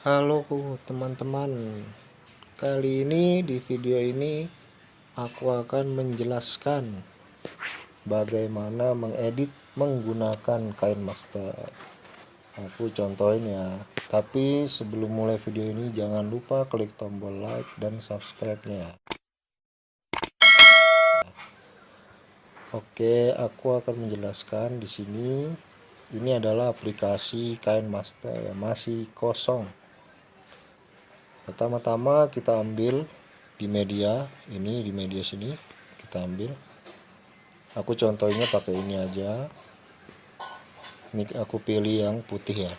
Halo teman-teman, kali ini di video ini aku akan menjelaskan bagaimana mengedit menggunakan KineMaster. Aku contohin ya. Tapi sebelum mulai video ini jangan lupa klik tombol like dan subscribe-nya. Oke, aku akan menjelaskan di sini. Ini adalah aplikasi KineMaster yang masih kosong. Pertama-tama kita ambil di media ini, di media sini kita ambil. Aku contohnya pakai ini aja. Ini aku pilih yang putih ya.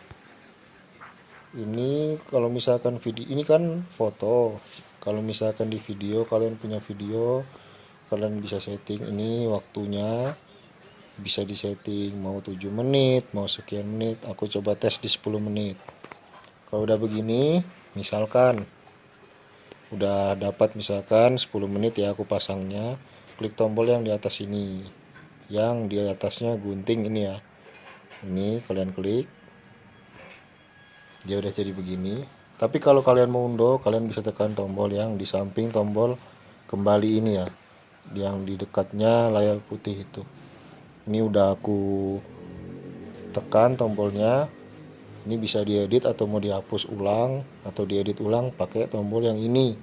Ini kalau misalkan video ini kan foto. Kalau misalkan di video, kalian punya video, kalian bisa setting ini waktunya, bisa disetting mau 7 menit, mau sekian menit. Aku coba tes di 10 menit. Kalau udah begini, misalkan udah dapat misalkan 10 menit ya, aku pasangnya, klik tombol yang di atas ini, yang di atasnya gunting ini ya, ini kalian klik, dia udah jadi begini. Tapi kalau kalian mau undo, kalian bisa tekan tombol yang di samping tombol kembali ini ya, yang di dekatnya layar putih itu. Ini udah aku tekan tombolnya. Ini bisa diedit atau mau dihapus ulang atau diedit ulang pakai tombol yang ini.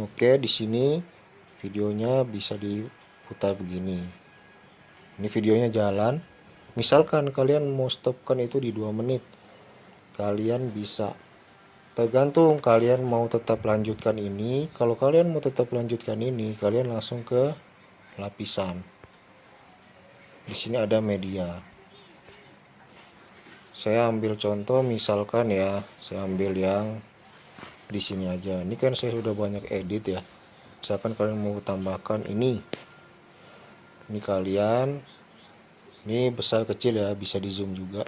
Oke, di sini videonya bisa diputar begini. Ini videonya jalan. Misalkan kalian mau stopkan itu di 2 menit. Kalian bisa, tergantung kalian mau tetap lanjutkan ini. Kalau kalian mau tetap lanjutkan ini, kalian langsung ke lapisan. Di sini ada media. Saya ambil contoh misalkan ya, saya ambil yang di sini aja. Ini kan saya sudah banyak edit ya. Misalkan kalian mau tambahkan ini. Ini kalian, ini besar kecil ya, bisa di zoom juga.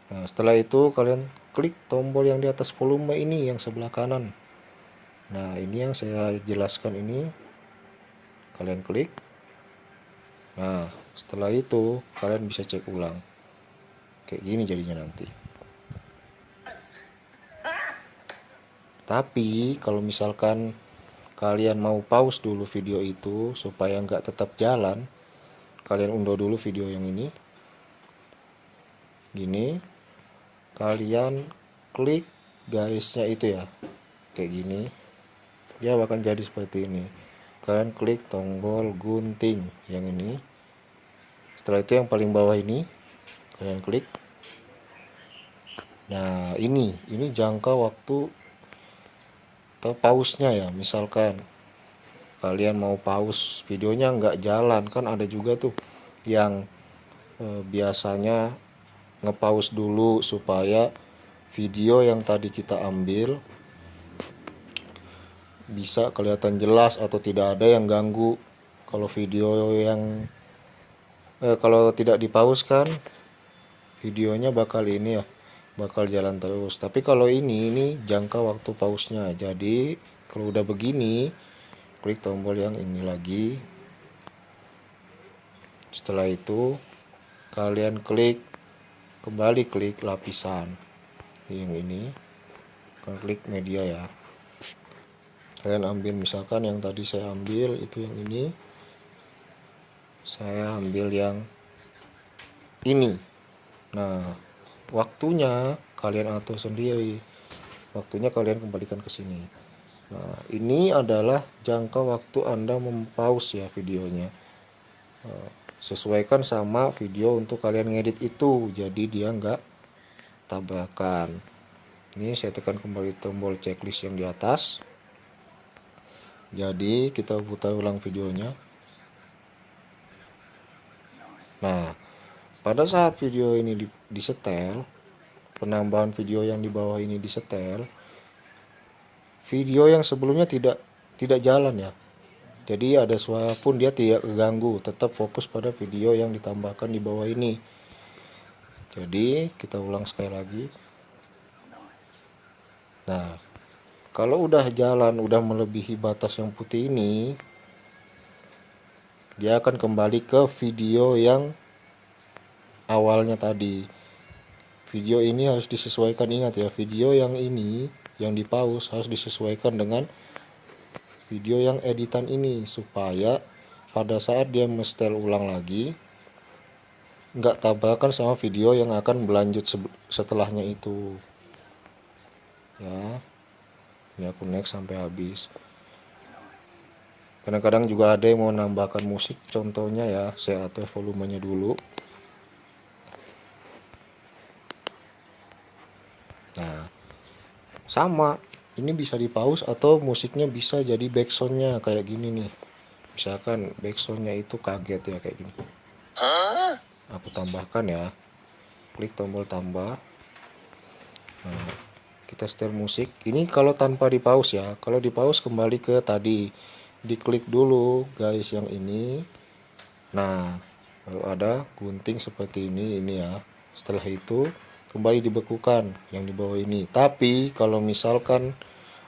Nah, setelah itu kalian klik tombol yang di atas volume ini yang sebelah kanan. Nah, ini yang saya jelaskan ini. Kalian klik. Nah, setelah itu kalian bisa cek ulang. Kayak gini jadinya nanti. Tapi kalau misalkan kalian mau pause dulu video itu supaya nggak tetap jalan, kalian unduh dulu video yang ini. Gini, kalian klik garisnya itu ya, kayak gini, dia akan jadi seperti ini. Kalian klik tombol gunting yang ini. Setelah itu yang paling bawah ini kalian klik. Nah, ini jangka waktu atau pause-nya ya. Misalkan kalian mau pause videonya nggak jalan, kan ada juga tuh yang biasanya ngepause dulu supaya video yang tadi kita ambil bisa kelihatan jelas atau tidak ada yang ganggu. Kalau video yang kalau tidak dipause kan videonya bakal ini ya, bakal jalan terus. Tapi kalau ini jangka waktu pause-nya. Jadi kalau udah begini, klik tombol yang ini lagi. Setelah itu kalian kembali klik lapisan yang ini, kalian klik media ya. Kalian ambil misalkan yang tadi saya ambil itu yang ini, saya ambil yang ini. Nah, waktunya kalian atur sendiri. Waktunya kalian kembalikan ke sini. Nah, ini adalah jangka waktu Anda mempause ya videonya. Sesuaikan sama video untuk kalian ngedit itu, jadi dia nggak tabrakan. Ini saya tekan kembali tombol checklist yang di atas. Jadi kita putar ulang videonya. Nah, pada saat video ini disetel, penambahan video yang di bawah ini disetel, video yang sebelumnya tidak jalan ya. Jadi ada suara pun dia tidak terganggu, tetap fokus pada video yang ditambahkan di bawah ini. Jadi kita ulang sekali lagi. Nah, kalau udah jalan, udah melebihi batas yang putih ini, dia akan kembali ke video yang awalnya tadi. video ini harus disesuaikan. Ingat ya, video yang ini yang di pause harus disesuaikan dengan video yang editan ini, supaya pada saat dia setel ulang lagi nggak tabrakan sama video yang akan berlanjut setelahnya itu ya. Ini aku next sampai habis. Kadang-kadang juga ada yang mau nambahkan musik, contohnya ya, saya atur volumenya dulu. Nah, sama, ini bisa di pause atau musiknya bisa jadi backsoundnya kayak gini nih. Misalkan backsoundnya itu kaget ya kayak gini. Aku tambahkan ya, klik tombol tambah. Nah, kita setel musik. Ini kalau tanpa di pause ya. Kalau di pause kembali ke tadi, diklik dulu guys yang ini. Nah, lalu ada gunting seperti ini ya. Setelah itu kembali dibekukan yang di bawah ini. Tapi kalau misalkan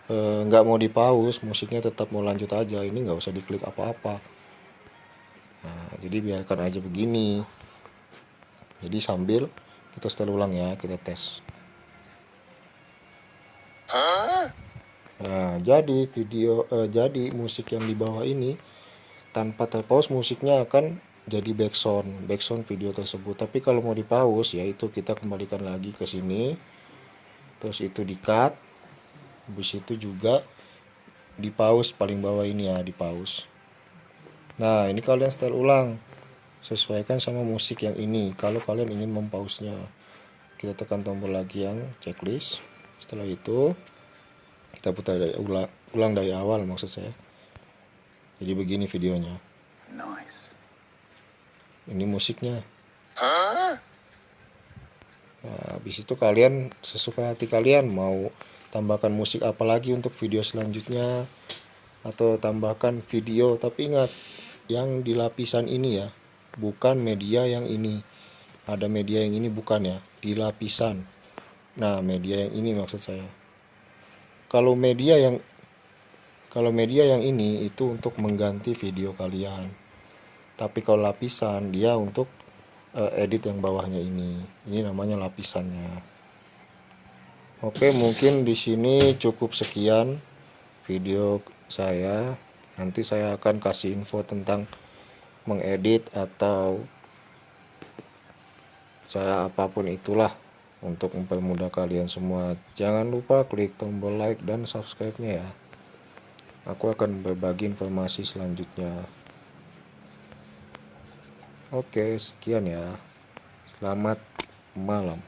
nggak mau di pause, musiknya tetap mau lanjut aja, ini nggak usah diklik apa-apa. Nah, jadi biarkan aja begini. Jadi sambil kita setel ulang ya, kita tes. Nah, jadi jadi musik yang di bawah ini tanpa terpause musiknya akan jadi backsound video tersebut. Tapi kalau mau di pause, yaitu kita kembalikan lagi ke sini, terus itu di cut, habis itu juga di pause paling bawah ini ya, di pause. Nah, ini kalian setel ulang, sesuaikan sama musik yang ini. Kalau kalian ingin mempause-nya, kita tekan tombol lagi yang checklist. Setelah itu kita putar ulang dari awal, maksud saya. Jadi begini videonya. Nice. Ini musiknya. Nah, habis itu kalian sesuka hati kalian mau tambahkan musik apa lagi untuk video selanjutnya, atau tambahkan video. Tapi ingat, yang di lapisan ini ya, bukan media yang ini. Ada media yang ini bukan ya, di lapisan. Nah, media yang ini maksud saya. Kalau media yang ini itu untuk mengganti video kalian. Tapi kalau lapisan dia untuk edit yang bawahnya ini. Ini namanya lapisannya. Oke, mungkin di sini cukup sekian video saya. Nanti saya akan kasih info tentang mengedit atau cara apapun itulah untuk mempermudah kalian semua. Jangan lupa klik tombol like dan subscribe-nya ya. Aku akan berbagi informasi selanjutnya. Oke, sekian ya. Selamat malam.